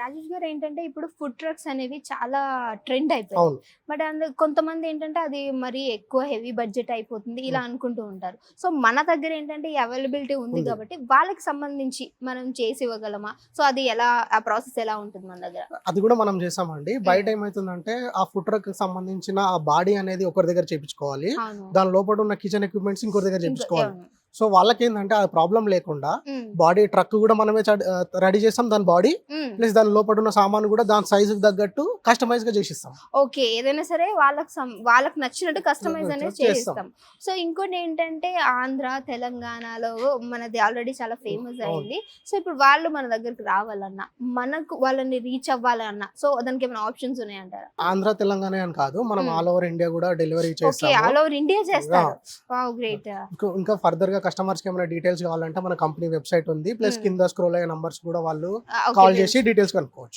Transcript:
రాజేష్ గారు ఏంటంటే ఇప్పుడు ఫుడ్ ట్రక్స్ అనేవి చాలా ట్రెండ్ అయిపోయాయి. అవును. బట్ కొంతమంది ఏంటంటే అది మరి ఎక్కువ హెవీ బడ్జెట్ అయిపోతుంది ఇలా అనుకుంటూ ఉంటారు. సో మన దగ్గర ఏంటంటే ఈ అవైలబిలిటీ ఉంది ఉంది. కాబట్టి వాళ్ళకి సంబంధించి మనం చేసి ఇవ్వగలమా? సో అది ఎలా, ఆ ప్రాసెస్ ఎలా ఉంటుంది మన దగ్గర? అది కూడా మనం చేసామండి. బయట ఏమైతుందంటే ఆ ఫుడ్ ట్రక్‌కి సంబంధించిన ఆ బాడీ అనేది ఒకరి దగ్గర చేపించుకోవాలి. అవును. దాని లోపట ఉన్న కిచెన్ ఎక్విప్‌మెంట్స్ ఇంకొకరి దగ్గర చేపించుకోవాలి. అవును. సో వాళ్ళకేందంటే ఆ ప్రాబ్లమ్ లేకుండా ఉమ్, బాడీ ట్రక్ కూడా మనమే రెడీ చేస్తాం. దాని బాడీ ఉమ్. ప్లస్ దాని లోపట ఉన్న సామాను కూడా దాని సైజుకి తగ్గట్టు కస్టమైజ్ గా చేసిస్తాం. ఓకే, ఏదైనా సరే వాళ్ళకి నచ్చినట్టు కస్టమైజ్ అనేది చేస్తాం. చేస్తాం. సో ఇంకోటి ఏంటంటే ఆంధ్ర, తెలంగాణలో మనది ఆల్రెడీ చాలా ఫేమస్ అయింది. సో ఇప్పుడు వాళ్ళు మన దగ్గరికి రావాలన్నా, మనకు వాళ్ళని రీచ్ అవ్వాలన్నా, సో దానికి ఏమైనా ఆప్షన్స్ ఉన్నాయంటారా? ఆంధ్ర తెలంగాణ అని కాదు, మనం ఆల్ ఓవర్ ఇండియా కూడా డెలివరీ ఓకే, చేస్తాము. ఆల్ ఓవర్ ఇండియా చేస్తారు. Wow, great. ఇంకా ఫర్దర్ గా కస్టమర్స్ కి ఏమైనా డీటెయిల్స్ కావాలంటే మన కంపెనీ వెబ్సైట్ ఉంది. ప్లస్ కింద స్క్రోల్ అయ్యే నంబర్స్ కూడా వాళ్ళు కాల్ చేసి డీటెయిల్స్ కనుక్కోవచ్చు.